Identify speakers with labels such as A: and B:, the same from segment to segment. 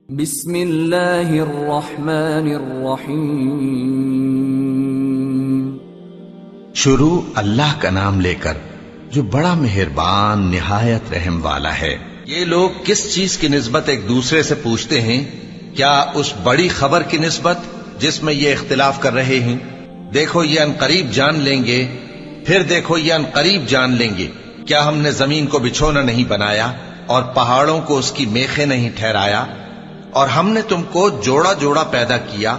A: بسم اللہ الرحمن الرحیم۔
B: شروع اللہ کا نام لے کر جو بڑا مہربان نہایت رحم والا ہے۔ یہ لوگ کس چیز کی نسبت ایک دوسرے سے پوچھتے ہیں؟ کیا اس بڑی خبر کی نسبت جس میں یہ اختلاف کر رہے ہیں؟ دیکھو یہ عنقریب جان لیں گے، پھر دیکھو یہ عنقریب جان لیں گے۔ کیا ہم نے زمین کو بچھونا نہیں بنایا اور پہاڑوں کو اس کی میخیں نہیں ٹھہرایا؟ اور ہم نے تم کو جوڑا جوڑا پیدا کیا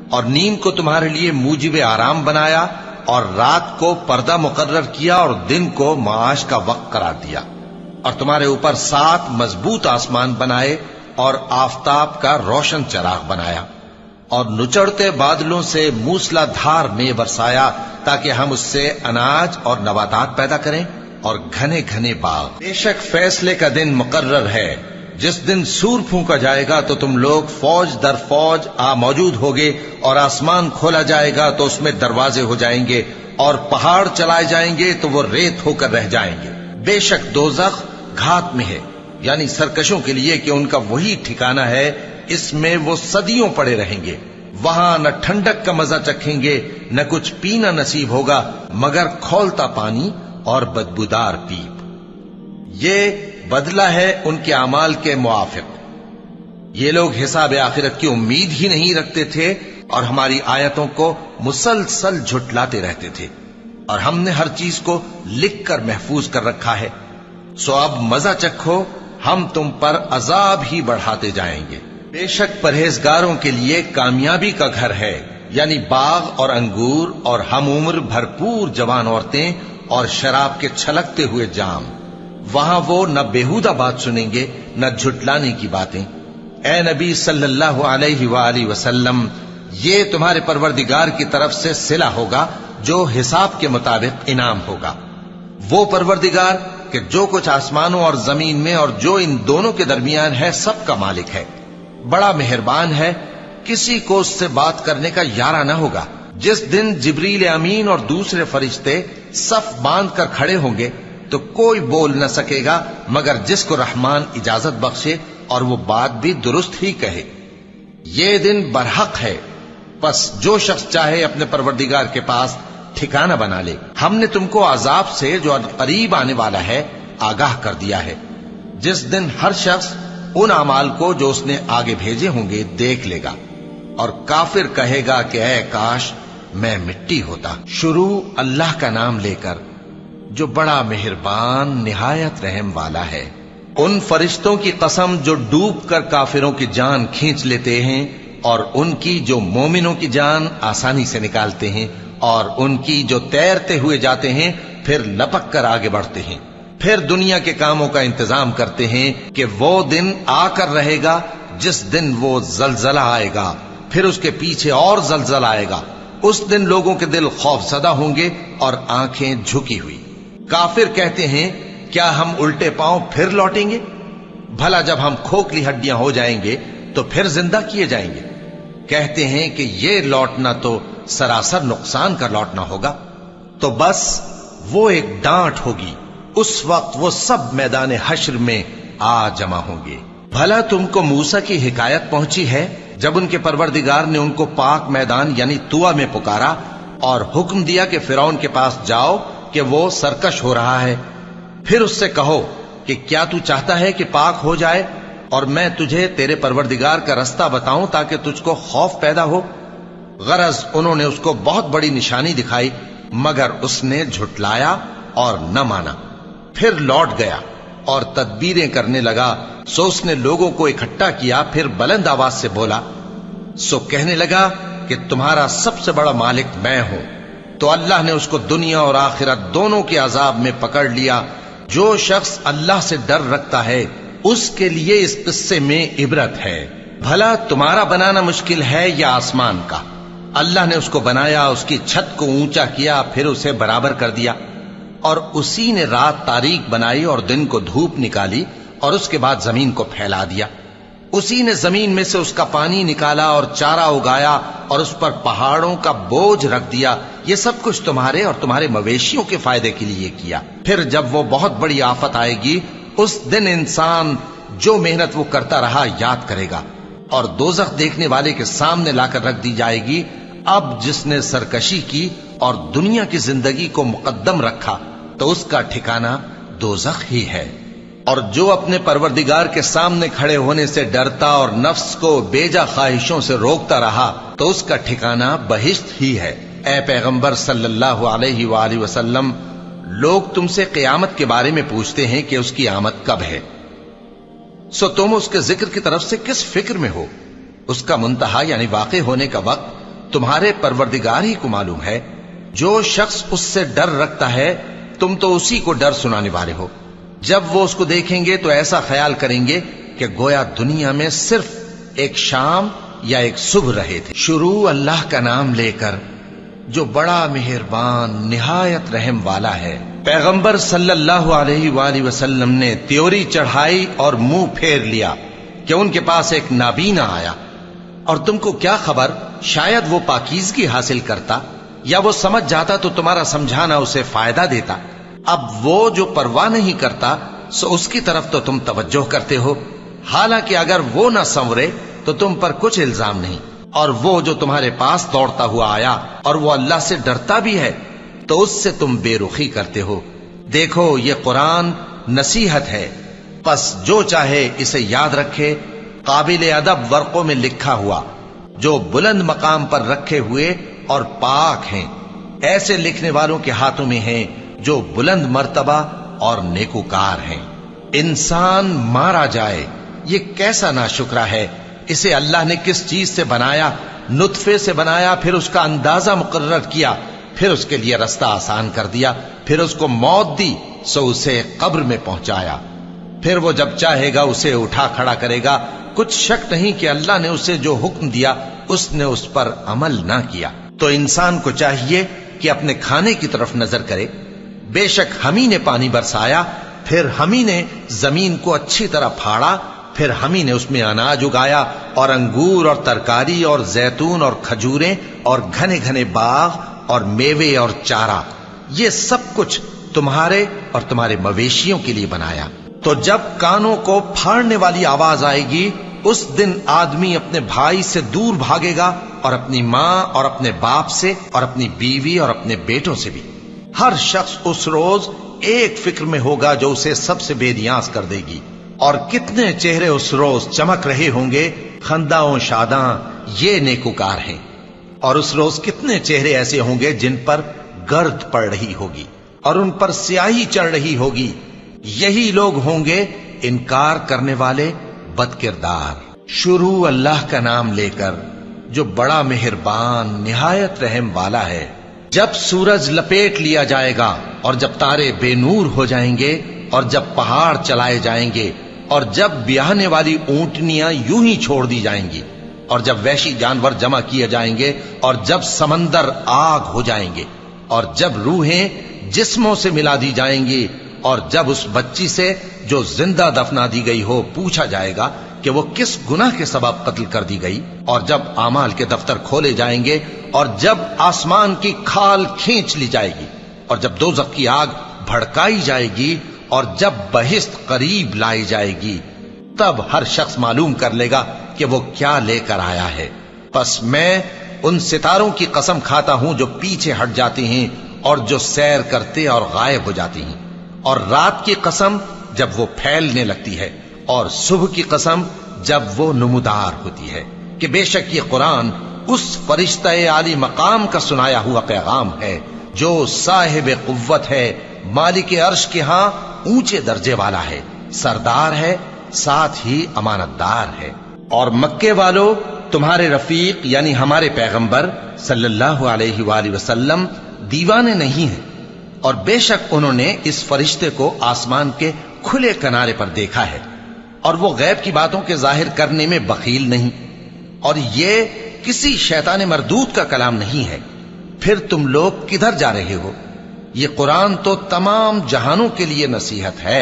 B: اور نیند کو تمہارے لیے موجب آرام بنایا اور رات کو پردہ مقرر کیا اور دن کو معاش کا وقت قرار دیا، اور تمہارے اوپر 7 مضبوط آسمان بنائے اور آفتاب کا روشن چراغ بنایا، اور نچڑتے بادلوں سے موسلا دھار میں برسایا تاکہ ہم اس سے اناج اور نباتات پیدا کریں اور گھنے گھنے باغ۔ بے شک فیصلے کا دن مقرر ہے، جس دن سور پھونکا جائے گا تو تم لوگ فوج در فوج موجود ہوگے، اور آسمان کھولا جائے گا تو اس میں دروازے ہو جائیں گے، اور پہاڑ چلائے جائیں گے تو وہ ریت ہو کر رہ جائیں گے۔ بے شک دوزخ گھات میں ہے، یعنی سرکشوں کے لیے کہ ان کا وہی ٹھکانہ ہے، اس میں وہ صدیوں پڑے رہیں گے۔ وہاں نہ ٹھنڈک کا مزہ چکھیں گے، نہ کچھ پینا نصیب ہوگا مگر کھولتا پانی اور بدبودار پیپ۔ یہ بدلہ ہے ان کے اعمال کے موافق۔ یہ لوگ حساب آخرت کی امید ہی نہیں رکھتے تھے اور ہماری آیتوں کو مسلسل جھٹلاتے رہتے تھے، اور ہم نے ہر چیز کو لکھ کر محفوظ کر رکھا ہے۔ سو اب مزہ چکھو، ہم تم پر عذاب ہی بڑھاتے جائیں گے۔ بے شک پرہیزگاروں کے لیے کامیابی کا گھر ہے، یعنی باغ اور انگور اور ہم عمر بھرپور جوان عورتیں اور شراب کے چھلکتے ہوئے جام۔ وہاں وہ نہ بیہودہ بات سنیں گے نہ جھٹلانے کی باتیں۔ اے نبی صلی اللہ علیہ وآلہ وسلم، یہ تمہارے پروردگار کی طرف سے صلہ ہوگا جو حساب کے مطابق انعام ہوگا۔ وہ پروردگار کہ جو کچھ آسمانوں اور زمین میں اور جو ان دونوں کے درمیان ہے سب کا مالک ہے، بڑا مہربان ہے، کسی کو اس سے بات کرنے کا یارہ نہ ہوگا۔ جس دن جبریل امین اور دوسرے فرشتے صف باندھ کر کھڑے ہوں گے تو کوئی بول نہ سکے گا مگر جس کو رحمان اجازت بخشے، اور وہ بات بھی درست ہی کہے۔ یہ دن برحق ہے، پس جو شخص چاہے اپنے پروردگار کے پاس ٹھکانہ بنا لے۔ ہم نے تم کو عذاب سے جو قریب آنے والا ہے آگاہ کر دیا ہے، جس دن ہر شخص ان اعمال کو جو اس نے آگے بھیجے ہوں گے دیکھ لے گا، اور کافر کہے گا کہ اے کاش میں مٹی ہوتا۔ شروع اللہ کا نام لے کر جو بڑا مہربان نہایت رحم والا ہے۔ ان فرشتوں کی قسم جو ڈوب کر کافروں کی جان کھینچ لیتے ہیں، اور ان کی جو مومنوں کی جان آسانی سے نکالتے ہیں، اور ان کی جو تیرتے ہوئے جاتے ہیں پھر لپک کر آگے بڑھتے ہیں، پھر دنیا کے کاموں کا انتظام کرتے ہیں کہ وہ دن آ کر رہے گا جس دن وہ زلزلہ آئے گا، پھر اس کے پیچھے اور زلزلہ آئے گا۔ اس دن لوگوں کے دل خوف زدہ ہوں گے اور آنکھیں جھکی ہوئی۔ کافر کہتے ہیں کیا ہم الٹے پاؤں پھر لوٹیں گے؟ بھلا جب ہم کھوکھلی ہڈیاں ہو جائیں گے تو پھر زندہ کیے جائیں گے؟ کہتے ہیں کہ یہ لوٹنا تو سراسر نقصان کا لوٹنا ہوگا۔ تو بس وہ ایک ڈانٹ ہوگی، اس وقت وہ سب میدان حشر میں آ جمع ہوں گے۔ بھلا تم کو موسیٰ کی حکایت پہنچی ہے جب ان کے پروردگار نے ان کو پاک میدان یعنی طویٰ میں پکارا اور حکم دیا کہ فرعون کے پاس جاؤ کہ وہ سرکش ہو رہا ہے، پھر اس سے کہو کہ کیا تو چاہتا ہے کہ پاک ہو جائے اور میں تجھے تیرے پروردگار کا رستہ بتاؤں تاکہ تجھ کو خوف پیدا ہو؟ غرض انہوں نے اس کو بہت بڑی نشانی دکھائی مگر اس نے جھٹلایا اور نہ مانا، پھر لوٹ گیا اور تدبیریں کرنے لگا۔ سو اس نے لوگوں کو اکٹھا کیا، پھر بلند آواز سے بولا، سو کہنے لگا کہ تمہارا سب سے بڑا مالک میں ہوں۔ تو اللہ نے اس کو دنیا اور آخرت دونوں کے عذاب میں پکڑ لیا۔ جو شخص اللہ سے ڈر رکھتا ہے اس کے لیے اس قصے میں عبرت ہے۔ بھلا تمہارا بنانا مشکل ہے یا آسمان کا؟ اللہ نے اس کو بنایا، اس کی چھت کو اونچا کیا، پھر اسے برابر کر دیا، اور اسی نے رات تاریک بنائی اور دن کو دھوپ نکالی، اور اس کے بعد زمین کو پھیلا دیا۔ اسی نے زمین میں سے اس کا پانی نکالا اور چارہ اگایا اور اس پر پہاڑوں کا بوجھ رکھ دیا۔ یہ سب کچھ تمہارے اور تمہارے مویشیوں کے فائدے کے لیے کیا۔ پھر جب وہ بہت بڑی آفت آئے گی اس دن انسان جو محنت وہ کرتا رہا یاد کرے گا، اور دوزخ دیکھنے والے کے سامنے لا کر رکھ دی جائے گی، اب جس نے سرکشی کی اور دنیا کی زندگی کو مقدم رکھا تو اس کا ٹھکانہ دوزخ ہی ہے۔ اور جو اپنے پروردگار کے سامنے کھڑے ہونے سے ڈرتا اور نفس کو بیجا خواہشوں سے روکتا رہا تو اس کا ٹھکانہ بہشت ہی ہے۔ اے پیغمبر صلی اللہ علیہ وآلہ وسلم، لوگ تم سے قیامت کے بارے میں پوچھتے ہیں کہ اس کی آمد کب ہے، سو تم اس کے ذکر کی طرف سے کس فکر میں ہو؟ اس کا منتہا یعنی واقع ہونے کا وقت تمہارے پروردگار ہی کو معلوم ہے۔ جو شخص اس سے ڈر رکھتا ہے تم تو اسی کو ڈر سنانے والے ہو۔ جب وہ اس کو دیکھیں گے تو ایسا خیال کریں گے کہ گویا دنیا میں صرف ایک شام یا ایک صبح رہے تھے۔ شروع اللہ کا نام لے کر جو بڑا مہربان نہایت رحم والا ہے۔ پیغمبر صلی اللہ علیہ وآلہ وسلم نے تیوری چڑھائی اور منہ پھیر لیا کہ ان کے پاس ایک نابینا آیا، اور تم کو کیا خبر، شاید وہ پاکیزگی حاصل کرتا یا وہ سمجھ جاتا تو تمہارا سمجھانا اسے فائدہ دیتا۔ اب وہ جو پرواہ نہیں کرتا سو اس کی طرف تو تم توجہ کرتے ہو، حالانکہ اگر وہ نہ سنورے تو تم پر کچھ الزام نہیں۔ اور وہ جو تمہارے پاس دوڑتا ہوا آیا اور وہ اللہ سے ڈرتا بھی ہے تو اس سے تم بے رخی کرتے ہو۔ دیکھو یہ قرآن نصیحت ہے، پس جو چاہے اسے یاد رکھے، قابل ادب ورقوں میں لکھا ہوا، جو بلند مقام پر رکھے ہوئے اور پاک ہیں، ایسے لکھنے والوں کے ہاتھوں میں ہیں جو بلند مرتبہ اور نیکوکار ہیں۔ انسان مارا جائے، یہ کیسا ناشکرا ہے، اسے اللہ نے کس چیز سے بنایا؟ نطفے سے بنایا، پھر اس کا اندازہ مقرر کیا، پھر اس کے لیے رستہ آسان کر دیا، پھر اس کو موت دی سو اسے قبر میں پہنچایا، پھر وہ جب چاہے گا اسے اٹھا کھڑا کرے گا۔ کچھ شک نہیں کہ اللہ نے اسے جو حکم دیا اس نے اس پر عمل نہ کیا۔ تو انسان کو چاہیے کہ اپنے کھانے کی طرف نظر کرے۔ بے شک ہم ہی نے پانی برسایا، پھر ہم ہی نے زمین کو اچھی طرح پھاڑا، پھر ہم ہی نے اس میں اناج اگایا اور انگور اور ترکاری اور زیتون اور کھجوریں اور گھنے گھنے باغ اور میوے اور چارہ، یہ سب کچھ تمہارے اور تمہارے مویشیوں کے لیے بنایا۔ تو جب کانوں کو پھاڑنے والی آواز آئے گی اس دن آدمی اپنے بھائی سے دور بھاگے گا، اور اپنی ماں اور اپنے باپ سے اور اپنی بیوی اور اپنے بیٹوں سے بھی۔ ہر شخص اس روز ایک فکر میں ہوگا جو اسے سب سے بے نیاز کر دے گی۔ اور کتنے چہرے اس روز چمک رہے ہوں گے، خنداں و شاداں، یہ نیکوکار ہیں۔ اور اس روز کتنے چہرے ایسے ہوں گے جن پر گرد پڑ رہی ہوگی اور ان پر سیاہی چڑھ رہی ہوگی، یہی لوگ ہوں گے انکار کرنے والے بد کردار۔ شروع اللہ کا نام لے کر جو بڑا مہربان نہایت رحم والا ہے۔ جب سورج لپیٹ لیا جائے گا اور جب تارے بے نور ہو جائیں گے اور جب پہاڑ چلائے جائیں گے اور جب بیاہنے والی اونٹنیاں یوں ہی چھوڑ دی جائیں گی اور جب وحشی جانور جمع کیے جائیں گے اور جب سمندر آگ ہو جائیں گے اور جب روحیں جسموں سے ملا دی جائیں گی اور جب اس بچی سے جو زندہ دفنا دی گئی ہو پوچھا جائے گا کہ وہ کس گناہ کے سبب قتل کر دی گئی، اور جب اعمال کے دفتر کھولے جائیں گے اور جب آسمان کی کھال کھینچ لی جائے گی اور جب دوزخ کی آگ بھڑکائی جائے گی اور جب بہشت قریب لائی جائے گی، تب ہر شخص معلوم کر لے گا کہ وہ کیا لے کر آیا ہے۔ پس میں ان ستاروں کی قسم کھاتا ہوں جو پیچھے ہٹ جاتی ہیں اور جو سیر کرتے اور غائب ہو جاتی ہیں، اور رات کی قسم جب وہ پھیلنے لگتی ہے، اور صبح کی قسم جب وہ نمودار ہوتی ہے، کہ بے شک یہ قرآن اس فرشتہ عالی مقام کا سنایا ہوا پیغام ہے جو صاحب قوت ہے، مالک عرش کے ہاں اونچے درجے والا ہے، سردار ہے، ساتھ ہی امانتدار ہے۔ اور مکے والو، تمہارے رفیق یعنی ہمارے پیغمبر صلی اللہ علیہ وآلہ وسلم دیوانے نہیں ہیں، اور بے شک انہوں نے اس فرشتے کو آسمان کے کھلے کنارے پر دیکھا ہے، اور وہ غیب کی باتوں کے ظاہر کرنے میں بخیل نہیں، اور یہ کسی شیطان مردود کا کلام نہیں ہے۔ پھر تم لوگ کدھر جا رہے ہو؟ یہ قرآن تو تمام جہانوں کے لیے نصیحت ہے،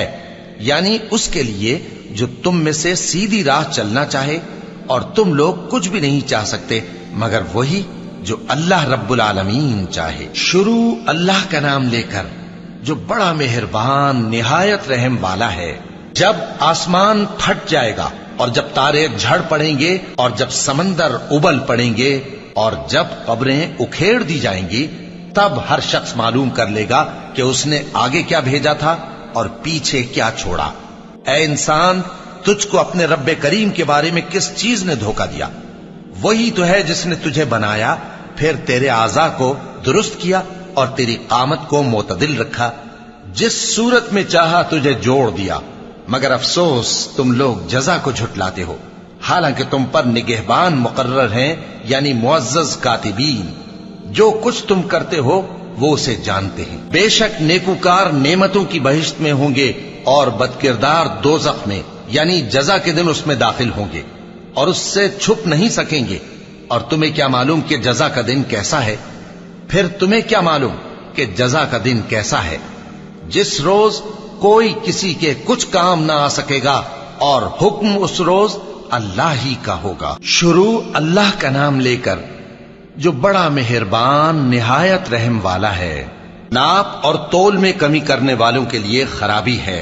B: یعنی اس کے لیے جو تم میں سے سیدھی راہ چلنا چاہے، اور تم لوگ کچھ بھی نہیں چاہ سکتے مگر وہی جو اللہ رب العالمین چاہے۔ شروع اللہ کا نام لے کر جو بڑا مہربان نہایت رحم والا ہے۔ جب آسمان پھٹ جائے گا اور جب تارے جھڑ پڑیں گے اور جب سمندر ابل پڑیں گے اور جب قبریں اکھیڑ دی جائیں گی، تب ہر شخص معلوم کر لے گا کہ اس نے آگے کیا بھیجا تھا اور پیچھے کیا چھوڑا۔ اے انسان، تجھ کو اپنے رب کریم کے بارے میں کس چیز نے دھوکہ دیا؟ وہی تو ہے جس نے تجھے بنایا، پھر تیرے اعضاء کو درست کیا اور تیری قامت کو معتدل رکھا، جس صورت میں چاہا تجھے جوڑ دیا، مگر افسوس تم لوگ جزا کو جھٹلاتے ہو، حالانکہ تم پر نگہبان مقرر ہیں، یعنی معزز کاتبین، جو کچھ تم کرتے ہو وہ اسے جانتے ہیں۔ بے شک نیکوکار نعمتوں کی بہشت میں ہوں گے اور بدکردار دوزخ میں، یعنی جزا کے دن اس میں داخل ہوں گے اور اس سے چھپ نہیں سکیں گے۔ اور تمہیں کیا معلوم کہ جزا کا دن کیسا ہے؟ پھر تمہیں کیا معلوم کہ جزا کا دن کیسا ہے؟ جس روز کوئی کسی کے کچھ کام نہ آ سکے گا اور حکم اس روز اللہ ہی کا ہوگا۔ شروع اللہ کا نام لے کر جو بڑا مہربان نہایت رحم والا ہے۔ ناپ اور تول میں کمی کرنے والوں کے لیے خرابی ہے۔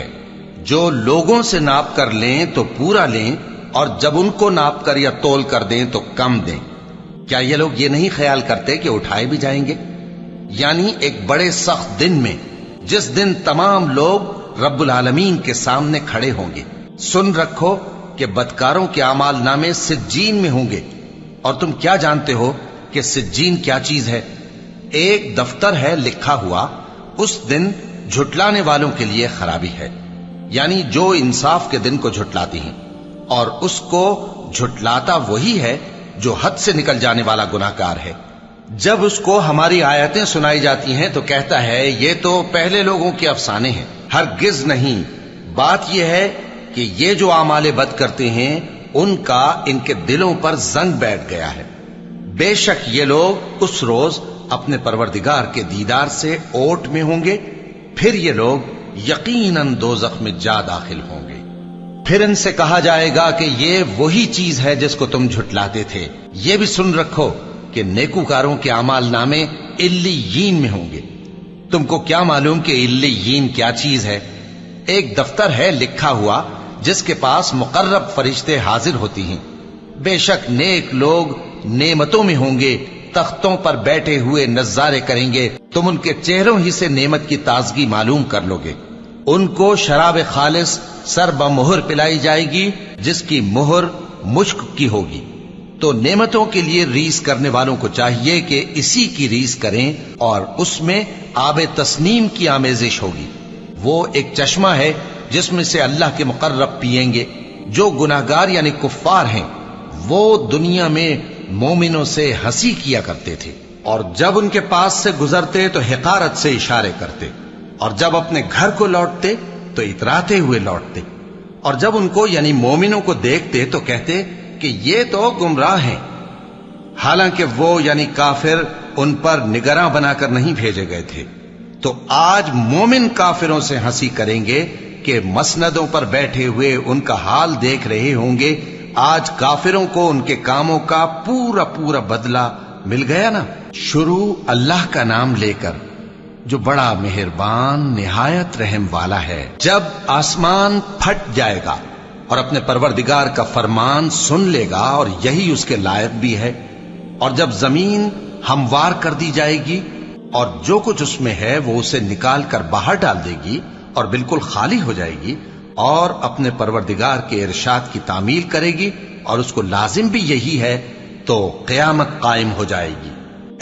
B: جو لوگوں سے ناپ کر لیں تو پورا لیں، اور جب ان کو ناپ کر یا تول کر دیں تو کم دیں۔ کیا یہ لوگ یہ نہیں خیال کرتے کہ اٹھائے بھی جائیں گے؟ یعنی ایک بڑے سخت دن میں، جس دن تمام لوگ رب العالمین کے سامنے کھڑے ہوں گے۔ سن رکھو کہ بدکاروں کے اعمال نامے سجین میں ہوں گے، اور تم کیا جانتے ہو کہ سجین کیا چیز ہے؟ ایک دفتر ہے لکھا ہوا، اس دن جھٹلانے والوں کے لیے خرابی ہے، یعنی جو انصاف کے دن کو جھٹلاتی ہیں، اور اس کو جھٹلاتا وہی ہے جو حد سے نکل جانے والا گناہگار ہے۔ جب اس کو ہماری آیتیں سنائی جاتی ہیں تو کہتا ہے یہ تو پہلے لوگوں کے افسانے ہیں۔ ہرگز نہیں، بات یہ ہے کہ یہ جو اعمال بد کرتے ہیں ان کا ان کے دلوں پر زنگ بیٹھ گیا ہے۔ بے شک یہ لوگ اس روز اپنے پروردگار کے دیدار سے اوٹ میں ہوں گے، پھر یہ لوگ یقیناً دوزخ میں جا داخل ہوں گے۔ پھر ان سے کہا جائے گا کہ یہ وہی چیز ہے جس کو تم جھٹلاتے تھے۔ یہ بھی سن رکھو کہ نیکوکاروں کے اعمال نامے علیین میں ہوں گے۔ تم کو کیا معلوم کہ علیین کیا چیز ہے؟ ایک دفتر ہے لکھا ہوا جس کے پاس مقرب فرشتے حاضر ہوتی ہیں۔ بے شک نیک لوگ نعمتوں میں ہوں گے، تختوں پر بیٹھے ہوئے نظارے کریں گے، تم ان کے چہروں ہی سے نعمت کی تازگی معلوم کر لو گے۔ ان کو شراب خالص سر بمہر پلائی جائے گی جس کی مہر مشک کی ہوگی۔ تو نعمتوں کے لیے ریس کرنے والوں کو چاہیے کہ اسی کی ریس کریں، اور اس میں آب تسنیم کی آمیزش ہوگی۔ وہ ایک چشمہ ہے جس میں سے اللہ کے مقرب پیئیں گے۔ جو گناہگار یعنی کفار ہیں وہ دنیا میں مومنوں سے ہنسی کیا کرتے تھے، اور جب ان کے پاس سے گزرتے تو حقارت سے اشارے کرتے، اور جب اپنے گھر کو لوٹتے تو اتراتے ہوئے لوٹتے، اور جب ان کو یعنی مومنوں کو دیکھتے تو کہتے کہ یہ تو گمراہ ہیں، حالانکہ وہ یعنی کافر ان پر نگراں بنا کر نہیں بھیجے گئے تھے۔ تو آج مومن کافروں سے ہنسی کریں گے کہ مسندوں پر بیٹھے ہوئے ان کا حال دیکھ رہے ہوں گے۔ آج کافروں کو ان کے کاموں کا پورا پورا بدلہ مل گیا نا۔ شروع اللہ کا نام لے کر جو بڑا مہربان نہایت رحم والا ہے۔ جب آسمان پھٹ جائے گا اور اپنے پروردگار کا فرمان سن لے گا، اور یہی اس کے لائق بھی ہے، اور جب زمین ہموار کر دی جائے گی اور جو کچھ اس میں ہے وہ اسے نکال کر باہر ڈال دے گی اور بالکل خالی ہو جائے گی، اور اپنے پروردگار کے ارشاد کی تعمیل کرے گی، اور اس کو لازم بھی یہی ہے، تو قیامت قائم ہو جائے گی۔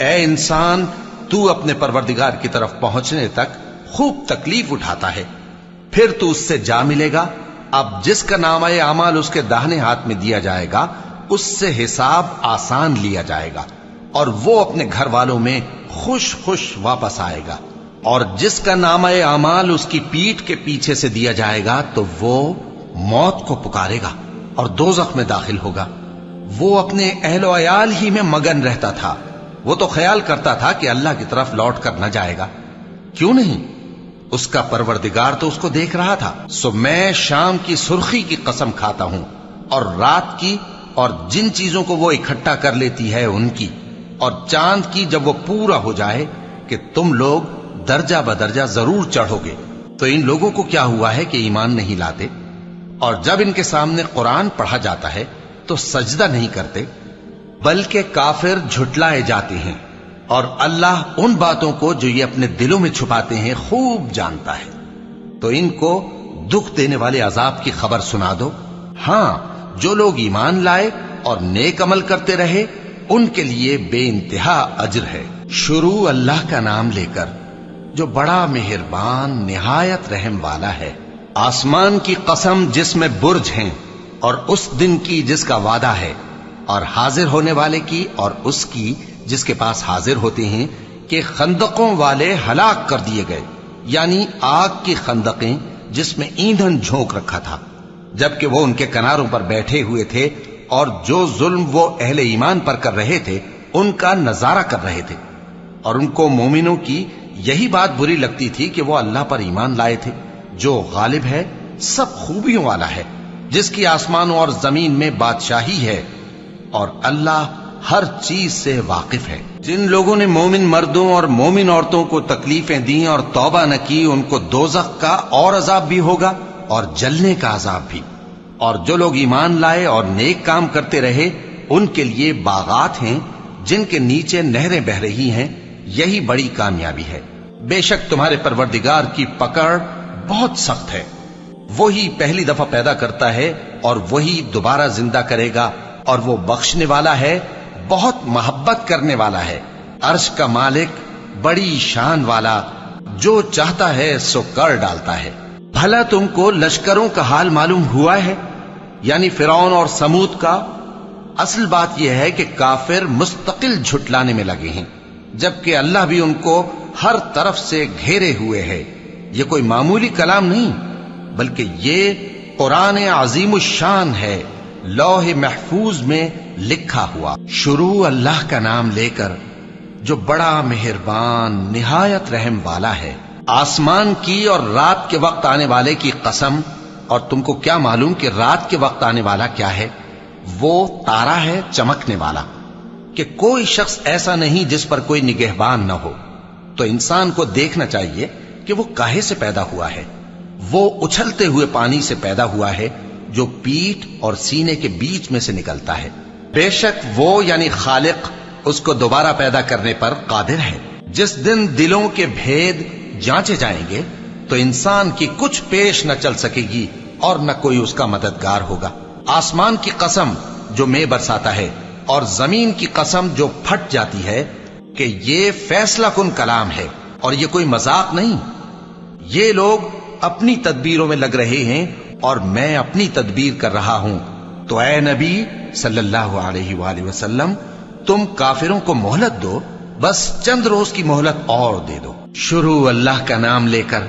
B: اے انسان، تو اپنے پروردگار کی طرف پہنچنے تک خوب تکلیف اٹھاتا ہے، پھر تو اس سے جا ملے گا۔ اب جس کا نامہ اعمال اس کے داہنے ہاتھ میں دیا جائے گا اس سے حساب آسان لیا جائے گا، اور وہ اپنے گھر والوں میں خوش خوش واپس آئے گا۔ اور جس کا نامہ اعمال اس کی پیٹھ کے پیچھے سے دیا جائے گا تو وہ موت کو پکارے گا اور دوزخ میں داخل ہوگا۔ وہ اپنے اہل و عیال ہی میں مگن رہتا تھا، وہ تو خیال کرتا تھا کہ اللہ کی طرف لوٹ کر نہ جائے گا، کیوں نہیں؟ اس کا پروردگار تو اس کو دیکھ رہا تھا۔ سو میں شام کی سرخی کی قسم کھاتا ہوں، اور رات کی، اور جن چیزوں کو وہ اکٹھا کر لیتی ہے ان کی، اور چاند کی جب وہ پورا ہو جائے، کہ تم لوگ درجہ بدرجہ ضرور چڑھو گے۔ تو ان لوگوں کو کیا ہوا ہے کہ ایمان نہیں لاتے؟ اور جب ان کے سامنے قرآن پڑھا جاتا ہے تو سجدہ نہیں کرتے بلکہ کافر جھٹلائے جاتے ہیں، اور اللہ ان باتوں کو جو یہ اپنے دلوں میں چھپاتے ہیں خوب جانتا ہے۔ تو ان کو دکھ دینے والے عذاب کی خبر سنا دو۔ ہاں، جو لوگ ایمان لائے اور نیک عمل کرتے رہے ان کے لیے بے انتہا اجر ہے۔ شروع اللہ کا نام لے کر جو بڑا مہربان نہایت رحم والا ہے۔ آسمان کی قسم جس میں برج ہیں، اور اس دن کی جس کا وعدہ ہے، اور حاضر ہونے والے کی اور اس کی جس کے پاس حاضر ہوتے ہیں، کہ خندقوں والے ہلاک کر دیے گئے، یعنی آگ کی خندقیں جس میں ایندھن جھونک رکھا تھا، جبکہ وہ ان کے کناروں پر بیٹھے ہوئے تھے اور جو ظلم وہ اہل ایمان پر کر رہے تھے ان کا نظارہ کر رہے تھے، اور ان کو مومنوں کی یہی بات بری لگتی تھی کہ وہ اللہ پر ایمان لائے تھے جو غالب ہے، سب خوبیوں والا ہے، جس کی آسمانوں اور زمین میں بادشاہی ہے، اور اللہ ہر چیز سے واقف ہے۔ جن لوگوں نے مومن مردوں اور مومن عورتوں کو تکلیفیں دیں اور توبہ نہ کی ان کو دوزخ کا اور عذاب بھی ہوگا اور جلنے کا عذاب بھی، اور جو لوگ ایمان لائے اور نیک کام کرتے رہے ان کے لیے باغات ہیں جن کے نیچے نہریں بہ رہی ہیں، یہی بڑی کامیابی ہے۔ بے شک تمہارے پروردگار کی پکڑ بہت سخت ہے، وہی پہلی دفعہ پیدا کرتا ہے اور وہی دوبارہ زندہ کرے گا، اور وہ بخشنے والا ہے، بہت محبت کرنے والا ہے، عرش کا مالک، بڑی شان والا، جو چاہتا ہے سو کر ڈالتا ہے۔ بھلا تم کو لشکروں کا حال معلوم ہوا ہے، یعنی فرعون اور سمود کا؟ اصل بات یہ ہے کہ کافر مستقل جھٹلانے میں لگے ہیں، جبکہ اللہ بھی ان کو ہر طرف سے گھیرے ہوئے ہے۔ یہ کوئی معمولی کلام نہیں بلکہ یہ قرآن عظیم الشان ہے، لوح محفوظ میں لکھا ہوا۔ شروع اللہ کا نام لے کر جو بڑا مہربان نہایت رحم والا ہے۔ آسمان کی اور رات کے وقت آنے والے کی قسم، اور تم کو کیا معلوم کہ رات کے وقت آنے والا کیا ہے؟ وہ تارا ہے چمکنے والا، کہ کوئی شخص ایسا نہیں جس پر کوئی نگہبان نہ ہو۔ تو انسان کو دیکھنا چاہیے کہ وہ کاہے سے پیدا ہوا ہے۔ وہ اچھلتے ہوئے پانی سے پیدا ہوا ہے جو پیٹھ اور سینے کے بیچ میں سے نکلتا ہے۔ بے شک وہ یعنی خالق اس کو دوبارہ پیدا کرنے پر قادر ہے۔ جس دن دلوں کے بھید جانچے جائیں گے تو انسان کی کچھ پیش نہ چل سکے گی اور نہ کوئی اس کا مددگار ہوگا۔ آسمان کی قسم جو مے برساتا ہے، اور زمین کی قسم جو پھٹ جاتی ہے، کہ یہ فیصلہ کن کلام ہے اور یہ کوئی مذاق نہیں۔ یہ لوگ اپنی تدبیروں میں لگ رہے ہیں اور میں اپنی تدبیر کر رہا ہوں، تو اے نبی صلی اللہ علیہ وآلہ وسلم تم کافروں کو مہلت دو، بس چند روز کی مہلت اور دے دو۔ شروع اللہ کا نام لے کر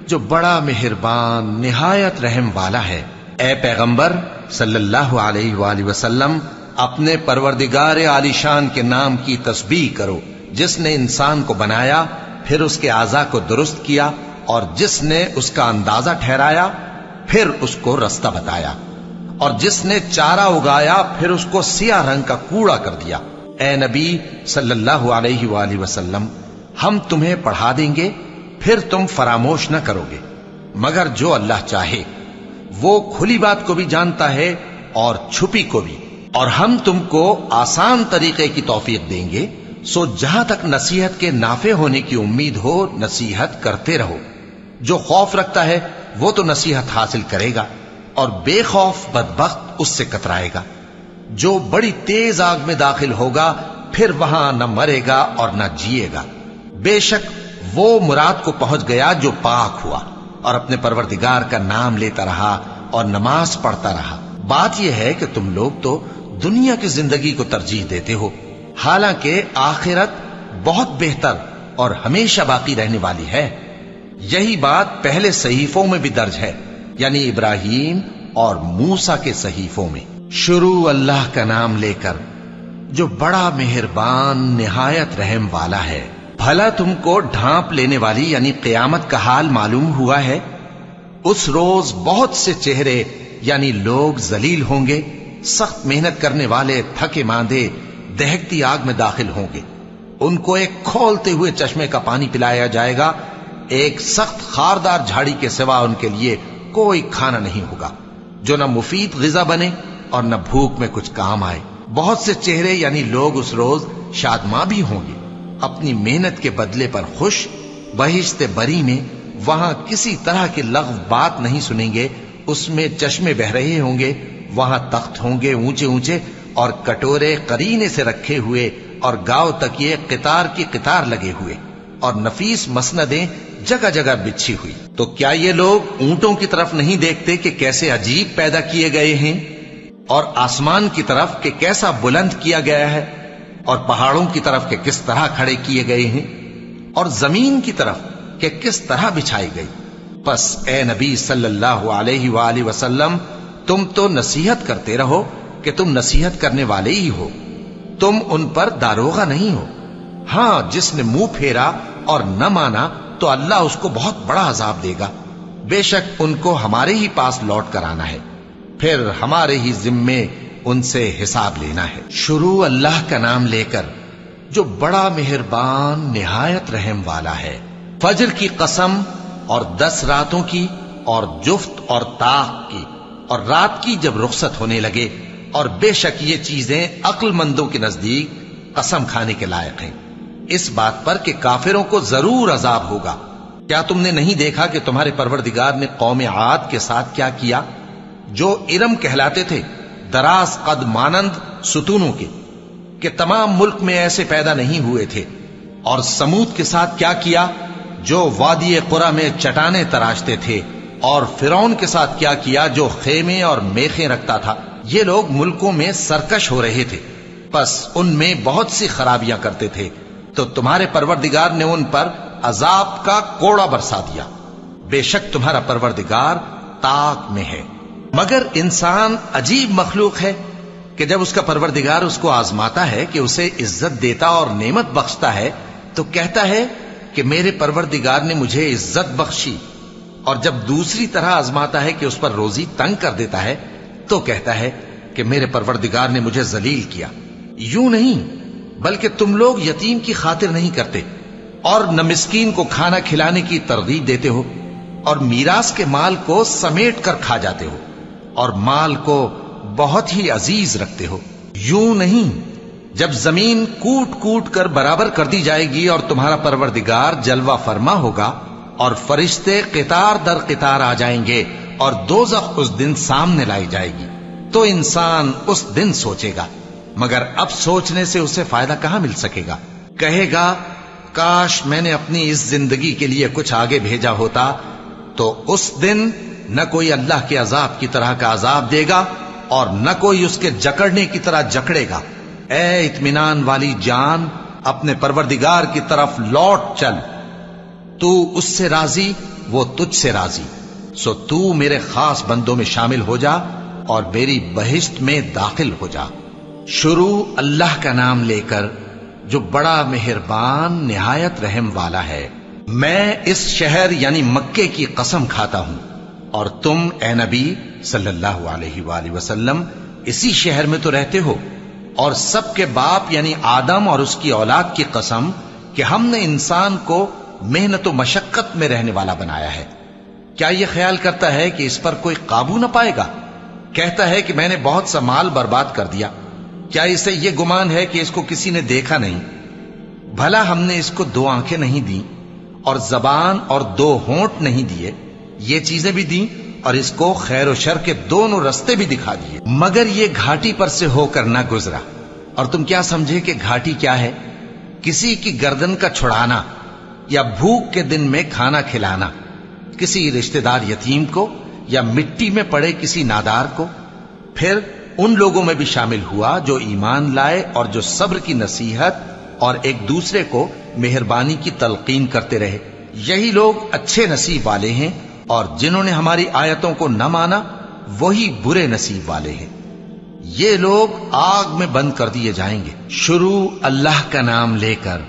B: جو بڑا مہربان نہایت رحم والا ہے۔ اے پیغمبر صلی اللہ علیہ وآلہ وسلم اپنے پروردگار عالی شان کے نام کی تسبیح کرو، جس نے انسان کو بنایا، پھر اس کے اعضاء کو درست کیا، اور جس نے اس کا اندازہ ٹھہرایا، پھر اس کو رستہ بتایا، اور جس نے چارہ اگایا، پھر اس کو سیاہ رنگ کا کوڑا کر دیا۔ اے نبی صلی اللہ علیہ وآلہ وسلم ہم تمہیں پڑھا دیں گے، پھر تم فراموش نہ کرو گے، مگر جو اللہ چاہے۔ وہ کھلی بات کو بھی جانتا ہے اور چھپی کو بھی، اور ہم تم کو آسان طریقے کی توفیق دیں گے، سو جہاں تک نصیحت کے نافع ہونے کی امید ہو نصیحت کرتے رہو۔ جو خوف رکھتا ہے وہ تو نصیحت حاصل کرے گا، اور بے خوف بدبخت اس سے کترائے گا۔ جو بڑی تیز آگ میں داخل ہوگا، پھر وہاں نہ مرے گا اور نہ جیے گا۔ بے شک وہ مراد کو پہنچ گیا جو پاک ہوا اور اپنے پروردگار کا نام لیتا رہا اور نماز پڑھتا رہا۔ بات یہ ہے کہ تم لوگ تو دنیا کی زندگی کو ترجیح دیتے ہو، حالانکہ آخرت بہت بہتر اور ہمیشہ باقی رہنے والی ہے۔ یہی بات پہلے صحیفوں میں بھی درج ہے، یعنی ابراہیم اور موسیٰ کے صحیفوں میں۔ شروع اللہ کا نام لے کر جو بڑا مہربان نہایت رحم والا ہے۔ بھلا تم کو ڈھانپ لینے والی یعنی قیامت کا حال معلوم ہوا ہے؟ اس روز بہت سے چہرے یعنی لوگ ذلیل ہوں گے، سخت محنت کرنے والے تھکے ماندے دہکتی آگ میں داخل ہوں گے۔ ان کو ایک کھولتے ہوئے چشمے کا پانی پلایا جائے گا، ایک سخت خاردار جھاڑی کے سوا ان کے لیے کوئی کھانا نہیں ہوگا۔ جو نہ مفید غذا بنے اور نہ بھوک میں کچھ کام آئے۔ بہت سے چہرے یعنی لوگ اس روز شادماں بھی ہوں گے، اپنی محنت کے بدلے پر خوش۔ بہشت بری میں وہاں کسی طرح کی لغو بات نہیں سنیں گے، اس میں چشمے بہ رہے ہوں گے، وہاں تخت ہوں گے اونچے اونچے اور کٹورے قرینے سے رکھے ہوئے اور گاؤ تکیے قطار کی قطار لگے ہوئے اور نفیس مسندیں جگہ جگہ بچھی ہوئی۔ تو کیا یہ لوگ اونٹوں کی طرف نہیں دیکھتے کہ کیسے عجیب پیدا کیے گئے ہیں، اور آسمان کی طرف کہ کیسا بلند کیا گیا ہے، اور پہاڑوں کی طرف کہ کس طرح کھڑے کیے گئے ہیں، اور زمین کی طرف کہ کس طرح بچھائی گئی؟ پس اے نبی صلی اللہ علیہ وآلہ وسلم، تم تو نصیحت کرتے رہو کہ تم نصیحت کرنے والے ہی ہو، تم ان پر داروغہ نہیں ہو۔ ہاں، جس نے منہ پھیرا اور نہ مانا تو اللہ اس کو بہت بڑا عذاب دے گا۔ بے شک ان کو ہمارے ہی پاس لوٹ کر آنا ہے، پھر ہمارے ہی ذمے ان سے حساب لینا ہے۔ شروع اللہ کا نام لے کر جو بڑا مہربان نہایت رحم والا ہے۔ فجر کی قسم اور 10 راتوں کی اور جفت اور طاق کی اور رات کی جب رخصت ہونے لگے، اور بے شک یہ چیزیں عقل مندوں کے نزدیک قسم کھانے کے لائق ہیں، اس بات پر کہ کافروں کو ضرور عذاب ہوگا۔ کیا تم نے نہیں دیکھا کہ تمہارے پروردگار نے قوم عاد کے ساتھ کیا کیا، جو ارم کہلاتے تھے، دراز قد مانند ستونوں کے، کہ تمام ملک میں ایسے پیدا نہیں ہوئے تھے؟ اور سمود کے ساتھ کیا کیا، جو وادی قرا میں چٹانیں تراشتے تھے؟ اور فرعون کے ساتھ کیا کیا، جو خیمے اور میخیں رکھتا تھا؟ یہ لوگ ملکوں میں سرکش ہو رہے تھے، پس ان میں بہت سی خرابیاں کرتے تھے، تو تمہارے پروردگار نے ان پر عذاب کا کوڑا برسا دیا۔ بے شک تمہارا پروردگار طاق میں ہے۔ مگر انسان عجیب مخلوق ہے کہ جب اس کا پروردگار اس کو آزماتا ہے کہ اسے عزت دیتا اور نعمت بخشتا ہے تو کہتا ہے کہ میرے پروردگار نے مجھے عزت بخشی، اور جب دوسری طرح آزماتا ہے کہ اس پر روزی تنگ کر دیتا ہے تو کہتا ہے کہ میرے پروردگار نے مجھے ذلیل کیا۔ یوں نہیں، بلکہ تم لوگ یتیم کی خاطر نہیں کرتے اور نہ مسکین کو کھانا کھلانے کی ترغیب دیتے ہو، اور میراث کے مال کو سمیٹ کر کھا جاتے ہو، اور مال کو بہت ہی عزیز رکھتے ہو۔ یوں نہیں، جب زمین کوٹ کوٹ کر برابر کر دی جائے گی اور تمہارا پروردگار جلوہ فرما ہوگا اور فرشتے قطار در قطار آ جائیں گے اور دوزخ اس دن سامنے لائی جائے گی، تو انسان اس دن سوچے گا، مگر اب سوچنے سے اسے فائدہ کہاں مل سکے گا؟ کہے گا کاش میں نے اپنی اس زندگی کے لیے کچھ آگے بھیجا ہوتا، تو اس دن نہ کوئی اللہ کے عذاب کی طرح کا عذاب دے گا اور نہ کوئی اس کے جکڑنے کی طرح جکڑے گا۔ اے اطمینان والی جان، اپنے پروردگار کی طرف لوٹ چل، تو اس سے راضی، وہ تجھ سے راضی، سو تو میرے خاص بندوں میں شامل ہو جا اور میری بہشت میں داخل ہو جا۔ شروع اللہ کا نام لے کر جو بڑا مہربان نہایت رحم والا ہے۔ میں اس شہر یعنی مکے کی قسم کھاتا ہوں، اور تم اے نبی صلی اللہ علیہ وآلہ وسلم اسی شہر میں تو رہتے ہو، اور سب کے باپ یعنی آدم اور اس کی اولاد کی قسم کہ ہم نے انسان کو محنت و مشقت میں رہنے والا بنایا ہے۔ کیا یہ خیال کرتا ہے کہ اس پر کوئی قابو نہ پائے گا؟ کہتا ہے کہ میں نے بہت سا مال برباد کر دیا۔ کیا اسے یہ گمان ہے کہ اس کو کسی نے دیکھا نہیں؟ بھلا ہم نے اس کو 2 آنکھیں نہیں دیں اور زبان اور 2 ہونٹ نہیں دیے؟ یہ چیزیں بھی دیں اور اس کو خیر و شر کے دونوں رستے بھی دکھا دیے، مگر یہ گھاٹی پر سے ہو کر نہ گزرا۔ اور تم کیا سمجھے کہ گھاٹی کیا ہے؟ کسی کی گردن کا چھڑانا یا بھوک کے دن میں کھانا کھلانا، کسی رشتہ دار یتیم کو یا مٹی میں پڑے کسی نادار کو۔ پھر ان لوگوں میں بھی شامل ہوا جو ایمان لائے اور جو صبر کی نصیحت اور ایک دوسرے کو مہربانی کی تلقین کرتے رہے۔ یہی لوگ اچھے نصیب والے ہیں، اور جنہوں نے ہماری آیتوں کو نہ مانا وہی برے نصیب والے ہیں۔ یہ لوگ آگ میں بند کر دیے جائیں گے۔ شروع اللہ کا نام لے کر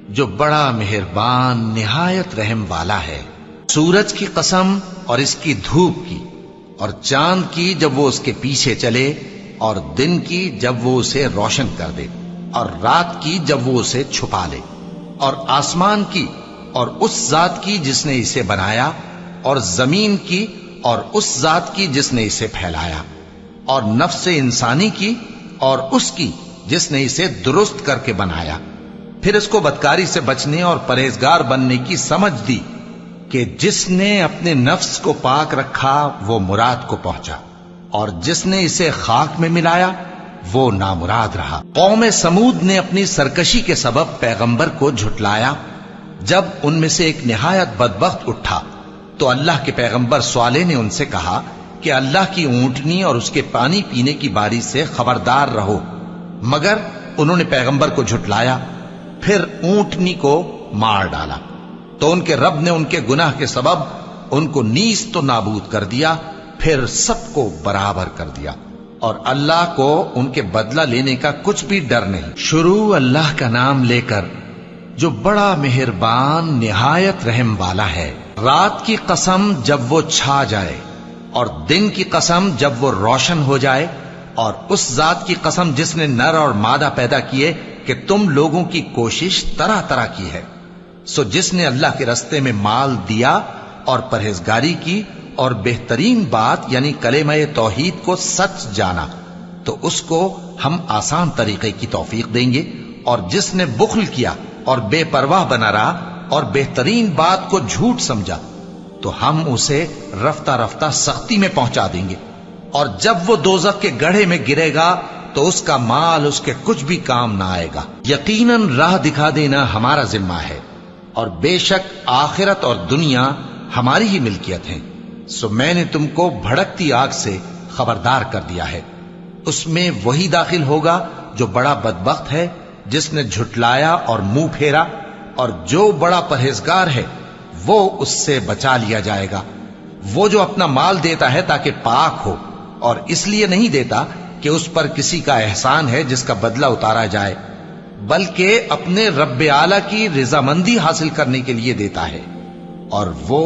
B: جو بڑا مہربان نہایت رحم والا ہے۔ سورج کی قسم اور اس کی دھوپ کی، اور چاند کی جب وہ اس کے پیچھے چلے، اور دن کی جب وہ اسے روشن کر دے، اور رات کی جب وہ اسے چھپا لے، اور آسمان کی اور اس ذات کی جس نے اسے بنایا، اور زمین کی اور اس ذات کی جس نے اسے پھیلایا، اور نفس انسانی کی اور اس کی جس نے اسے درست کر کے بنایا، پھر اس کو بدکاری سے بچنے اور پرہیزگار بننے کی سمجھ دی کہ جس نے اپنے نفس کو پاک رکھا وہ مراد کو پہنچا، اور جس نے اسے خاک میں ملایا وہ نامراد رہا۔ قوم سمود نے اپنی سرکشی کے سبب پیغمبر کو جھٹلایا۔ جب ان میں سے ایک نہایت بدبخت اٹھا تو اللہ کے پیغمبر صالح نے ان سے کہا کہ اللہ کی اونٹنی اور اس کے پانی پینے کی باری سے خبردار رہو، مگر انہوں نے پیغمبر کو جھٹلایا، پھر اونٹنی کو مار ڈالا تو ان کے رب نے ان کے گناہ کے سبب ان کو نیست و نابود کر دیا، پھر سب کو برابر کر دیا، اور اللہ کو ان کے بدلہ لینے کا کچھ بھی ڈر نہیں۔ شروع اللہ کا نام لے کر جو بڑا مہربان نہایت رحم والا ہے۔ رات کی قسم جب وہ چھا جائے، اور دن کی قسم جب وہ روشن ہو جائے، اور اس ذات کی قسم جس نے نر اور مادہ پیدا کیے کہ تم لوگوں کی کوشش طرح طرح کی ہے۔ سو جس نے اللہ کے رستے میں مال دیا اور پرہیزگاری کی اور بہترین بات یعنی کلمہ توحید کو سچ جانا، تو اس کو ہم آسان طریقے کی توفیق دیں گے، اور جس نے بخل کیا اور بے پرواہ بنا رہا اور بہترین بات کو جھوٹ سمجھا، تو ہم اسے رفتہ رفتہ سختی میں پہنچا دیں گے، اور جب وہ دوزخ کے گڑھے میں گرے گا تو اس کا مال اس کے کچھ بھی کام نہ آئے گا۔ یقیناً راہ دکھا دینا ہمارا ذمہ ہے، اور بے شک آخرت اور دنیا ہماری ہی ملکیت ہیں۔ سو میں نے تم کو بھڑکتی آگ سے خبردار کر دیا ہے، اس میں وہی داخل ہوگا جو بڑا بدبخت ہے، جس نے جھٹلایا اور منہ پھیرا، اور جو بڑا پرہیزگار ہے وہ اس سے بچا لیا جائے گا۔ وہ جو اپنا مال دیتا ہے تاکہ پاک ہو، اور اس لیے نہیں دیتا کہ اس پر کسی کا احسان ہے جس کا بدلہ اتارا جائے، بلکہ اپنے رب اعلیٰ کی رضامندی حاصل کرنے کے لیے دیتا ہے، اور وہ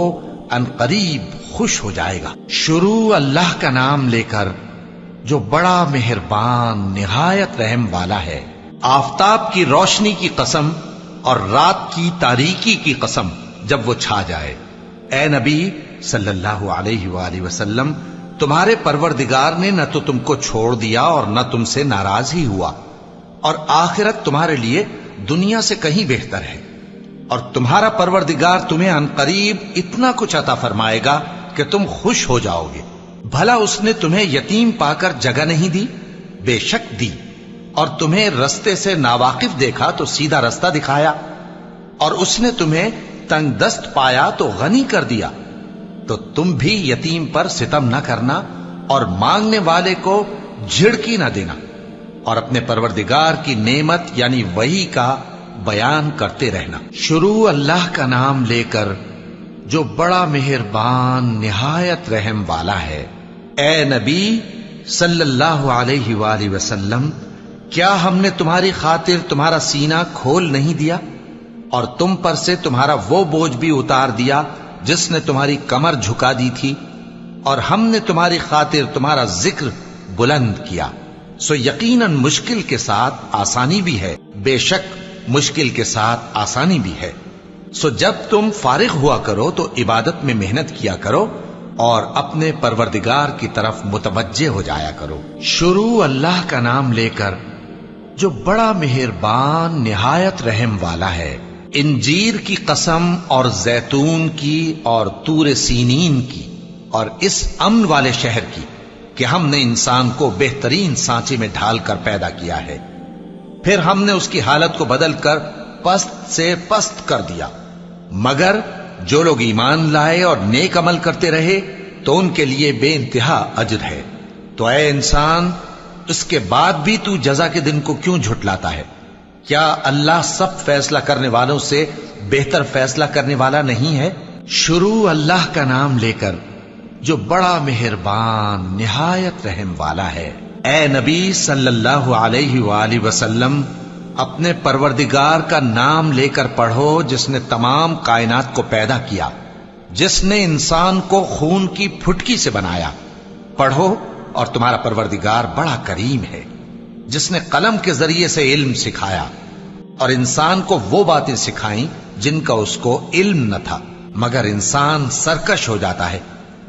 B: عنقریب خوش ہو جائے گا۔ شروع اللہ کا نام لے کر جو بڑا مہربان نہایت رحم والا ہے۔ آفتاب کی روشنی کی قسم اور رات کی تاریکی کی قسم جب وہ چھا جائے۔ اے نبی صلی اللہ علیہ وآلہ وسلم، تمہارے پروردگار نے نہ تو تم کو چھوڑ دیا اور نہ تم سے ناراض ہی ہوا، اور آخرت تمہارے لیے دنیا سے کہیں بہتر ہے، اور تمہارا پروردگار تمہیں عنقریب اتنا کچھ عطا فرمائے گا کہ تم خوش ہو جاؤ گے۔ بھلا اس نے تمہیں یتیم پا کر جگہ نہیں دی؟ بے شک دی، اور تمہیں رستے سے ناواقف دیکھا تو سیدھا رستہ دکھایا، اور اس نے تمہیں تنگ دست پایا تو غنی کر دیا۔ تو تم بھی یتیم پر ستم نہ کرنا، اور مانگنے والے کو جھڑکی نہ دینا، اور اپنے پروردگار کی نعمت یعنی وحی کا بیان کرتے رہنا۔ شروع اللہ کا نام لے کر جو بڑا مہربان نہایت رحم والا ہے۔ اے نبی صلی اللہ علیہ وآلہ وسلم، کیا ہم نے تمہاری خاطر تمہارا سینہ کھول نہیں دیا، اور تم پر سے تمہارا وہ بوجھ بھی اتار دیا جس نے تمہاری کمر جھکا دی تھی، اور ہم نے تمہاری خاطر تمہارا ذکر بلند کیا۔ سو یقیناً مشکل کے ساتھ آسانی بھی ہے، بے شک مشکل کے ساتھ آسانی بھی ہے۔ سو جب تم فارغ ہوا کرو تو عبادت میں محنت کیا کرو، اور اپنے پروردگار کی طرف متوجہ ہو جایا کرو۔ شروع اللہ کا نام لے کر جو بڑا مہربان نہایت رحم والا ہے۔ انجیر کی قسم، اور زیتون کی، اور طور سینین کی، اور اس امن والے شہر کی کہ ہم نے انسان کو بہترین سانچے میں ڈھال کر پیدا کیا ہے، پھر ہم نے اس کی حالت کو بدل کر پست سے پست کر دیا، مگر جو لوگ ایمان لائے اور نیک عمل کرتے رہے تو ان کے لیے بے انتہا اجر ہے۔ تو اے انسان، اس کے بعد بھی تو جزا کے دن کو کیوں جھٹلاتا ہے؟ کیا اللہ سب فیصلہ کرنے والوں سے بہتر فیصلہ کرنے والا نہیں ہے؟ شروع اللہ کا نام لے کر جو بڑا مہربان نہایت رحم والا ہے۔ اے نبی صلی اللہ علیہ وآلہ وسلم، اپنے پروردگار کا نام لے کر پڑھو جس نے تمام کائنات کو پیدا کیا، جس نے انسان کو خون کی پھٹکی سے بنایا۔ پڑھو، اور تمہارا پروردگار بڑا کریم ہے، جس نے قلم کے ذریعے سے علم سکھایا، اور انسان کو وہ باتیں سکھائیں جن کا اس کو علم نہ تھا، مگر انسان سرکش ہو جاتا ہے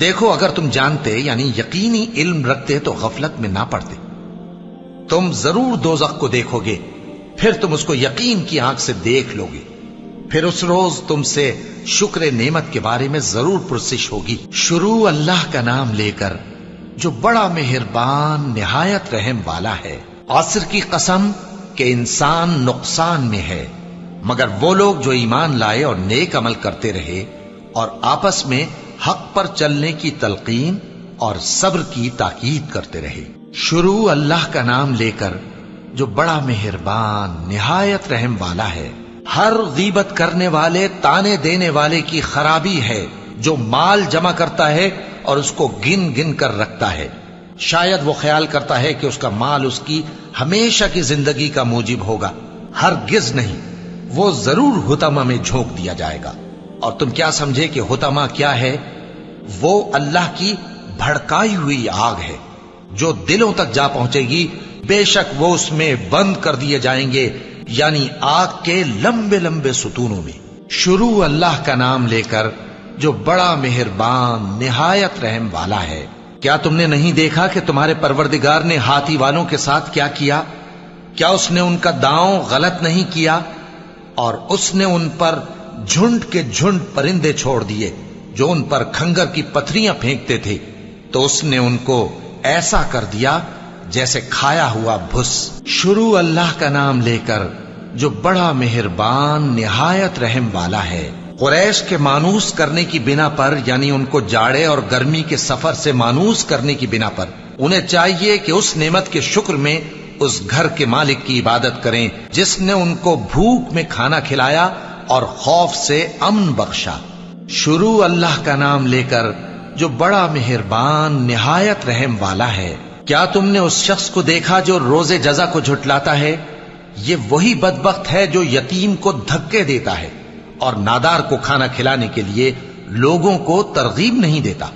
B: دیکھو اگر تم جانتے یعنی یقینی علم رکھتے تو غفلت میں نہ پڑتے. تم ضرور دوزخ کو دیکھو گے، پھر تم اس کو یقین کی آنکھ سے دیکھ لو گے. پھر اس روز تم سے شکر نعمت کے بارے میں ضرور پرسش ہوگی. شروع اللہ کا نام لے کر جو بڑا مہربان نہایت رحم والا ہے. عصر کی قسم کہ انسان نقصان میں ہے مگر وہ لوگ جو ایمان لائے اور نیک عمل کرتے رہے اور آپس میں حق پر چلنے کی تلقین اور صبر کی تاکید کرتے رہے. شروع اللہ کا نام لے کر جو بڑا مہربان نہایت رحم والا ہے. ہر غیبت کرنے والے تانے دینے والے کی خرابی ہے جو مال جمع کرتا ہے اور اس کو گن گن کر رکھتا ہے. شاید وہ خیال کرتا ہے کہ اس کا مال اس کی ہمیشہ کی زندگی کا موجب ہوگا. ہرگز نہیں، وہ ضرور حطمہ میں جھونک دیا جائے گا. اور تم کیا سمجھے کہ حطمہ کیا ہے؟ وہ اللہ کی بھڑکائی ہوئی آگ ہے جو دلوں تک جا پہنچے گی. بے شک وہ اس میں بند کر دیے جائیں گے، یعنی آگ کے لمبے لمبے ستونوں میں. شروع اللہ کا نام لے کر جو بڑا مہربان نہایت رحم والا ہے. کیا تم نے نہیں دیکھا کہ تمہارے پروردگار نے ہاتھی والوں کے ساتھ کیا کیا؟ کیا اس نے ان کا داؤں غلط نہیں کیا؟ اور اس نے ان پر جھنڈ کے جھنڈ پرندے چھوڑ دیے جو ان پر کھنگر کی پتھریاں پھینکتے تھے، تو اس نے ان کو ایسا کر دیا جیسے کھایا ہوا بھس. شروع اللہ کا نام لے کر جو بڑا مہربان نہایت رحم والا ہے. قریش کے مانوس کرنے کی بنا پر، یعنی ان کو جاڑے اور گرمی کے سفر سے مانوس کرنے کی بنا پر، انہیں چاہیے کہ اس نعمت کے شکر میں اس گھر کے مالک کی عبادت کریں جس نے ان کو بھوک میں کھانا کھلایا اور خوف سے امن بخشا. شروع اللہ کا نام لے کر جو بڑا مہربان نہایت رحم والا ہے. کیا تم نے اس شخص کو دیکھا جو روز جزا کو جھٹلاتا ہے؟ یہ وہی بدبخت ہے جو یتیم کو دھکے دیتا ہے اور نادار کو کھانا کھلانے کے لیے لوگوں کو ترغیب نہیں دیتا.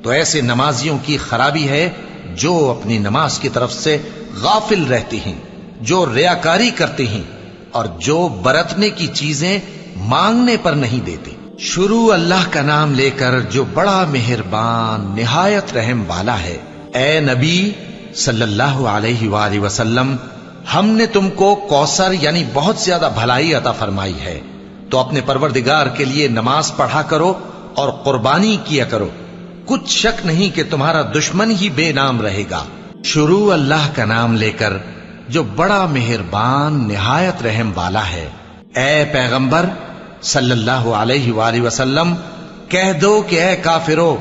B: تو ایسے نمازیوں کی خرابی ہے جو اپنی نماز کی طرف سے غافل رہتے ہیں، جو ریاکاری کرتے ہیں اور جو برتنے کی چیزیں مانگنے پر نہیں دیتے. شروع اللہ کا نام لے کر جو بڑا مہربان نہایت رحم والا ہے. اے نبی صلی اللہ علیہ وآلہ وسلم، ہم نے تم کو کوثر یعنی بہت زیادہ بھلائی عطا فرمائی ہے، تو اپنے پروردگار کے لیے نماز پڑھا کرو اور قربانی کیا کرو. کچھ شک نہیں کہ تمہارا دشمن ہی بے نام رہے گا. شروع اللہ کا نام لے کر جو بڑا مہربان نہایت رحم والا ہے. اے پیغمبر صلی اللہ علیہ وآلہ وسلم، کہہ دو کہ اے کافرو،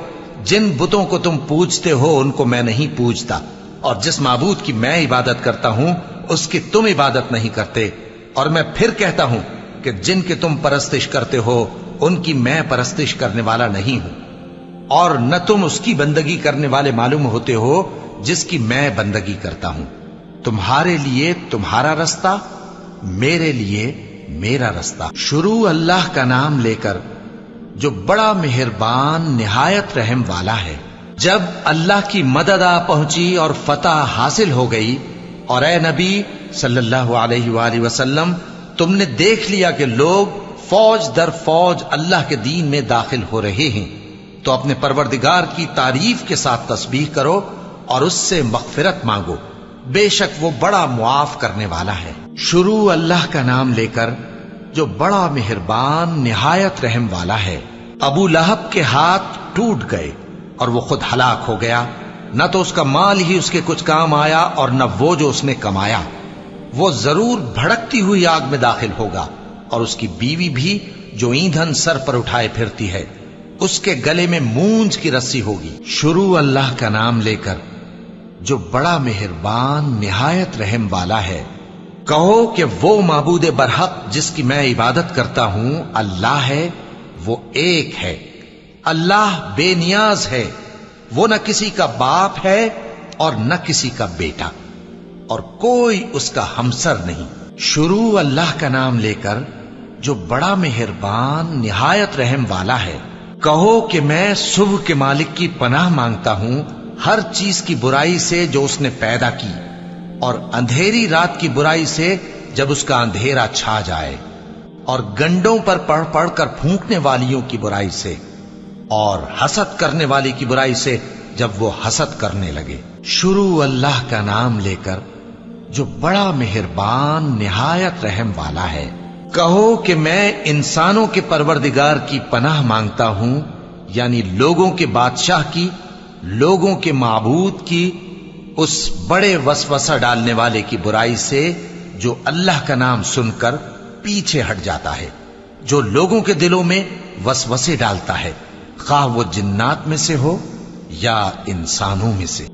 B: جن بتوں کو تم پوجتے ہو ان کو میں نہیں پوجتا، اور جس معبود کی میں عبادت کرتا ہوں اس کی تم عبادت نہیں کرتے. اور میں پھر کہتا ہوں کہ جن کی تم پرستش کرتے ہو ان کی میں پرستش کرنے والا نہیں ہوں، اور نہ تم اس کی بندگی کرنے والے معلوم ہوتے ہو جس کی میں بندگی کرتا ہوں. تمہارے لیے تمہارا رستہ، میرے لیے میرا رستہ. شروع اللہ کا نام لے کر جو بڑا مہربان نہایت رحم والا ہے. جب اللہ کی مدد آ پہنچی اور فتح حاصل ہو گئی، اور اے نبی صلی اللہ علیہ وآلہ وسلم، تم نے دیکھ لیا کہ لوگ فوج در فوج اللہ کے دین میں داخل ہو رہے ہیں، تو اپنے پروردگار کی تعریف کے ساتھ تسبیح کرو اور اس سے مغفرت مانگو، بے شک وہ بڑا معاف کرنے والا ہے. شروع اللہ کا نام لے کر جو بڑا مہربان نہایت رحم والا ہے. ابو لہب کے ہاتھ ٹوٹ گئے اور وہ خود ہلاک ہو گیا، نہ تو اس کا مال ہی اس کے کچھ کام آیا اور نہ وہ جو اس نے کمایا. وہ ضرور بھڑکتی ہوئی آگ میں داخل ہوگا، اور اس کی بیوی بھی جو ایندھن سر پر اٹھائے پھرتی ہے، اس کے گلے میں مونج کی رسی ہوگی. شروع اللہ کا نام لے کر جو بڑا مہربان نہایت رحم والا ہے. کہو کہ وہ معبود برحق جس کی میں عبادت کرتا ہوں اللہ ہے، وہ ایک ہے. اللہ بے نیاز ہے، وہ نہ کسی کا باپ ہے اور نہ کسی کا بیٹا، اور کوئی اس کا ہمسر نہیں. شروع اللہ کا نام لے کر جو بڑا مہربان نہایت رحم والا ہے. کہو کہ میں صبح کے مالک کی پناہ مانگتا ہوں ہر چیز کی برائی سے جو اس نے پیدا کی، اور اندھیری رات کی برائی سے جب اس کا اندھیرا چھا جائے، اور گنڈوں پر پڑھ پڑھ کر پھونکنے والیوں کی برائی سے، اور حسد کرنے والے کی برائی سے جب وہ حسد کرنے لگے۔ شروع اللہ کا نام لے کر جو بڑا مہربان نہایت رحم والا ہے۔ کہو کہ میں انسانوں کے پروردگار کی پناہ مانگتا ہوں، یعنی لوگوں کے بادشاہ کی، لوگوں کے معبود کی، اس بڑے وسوسہ ڈالنے والے کی برائی سے جو اللہ کا نام سن کر پیچھے ہٹ جاتا ہے، جو لوگوں کے دلوں میں وسوسے ڈالتا ہے، خواہ وہ جنات میں سے ہو یا انسانوں میں سے۔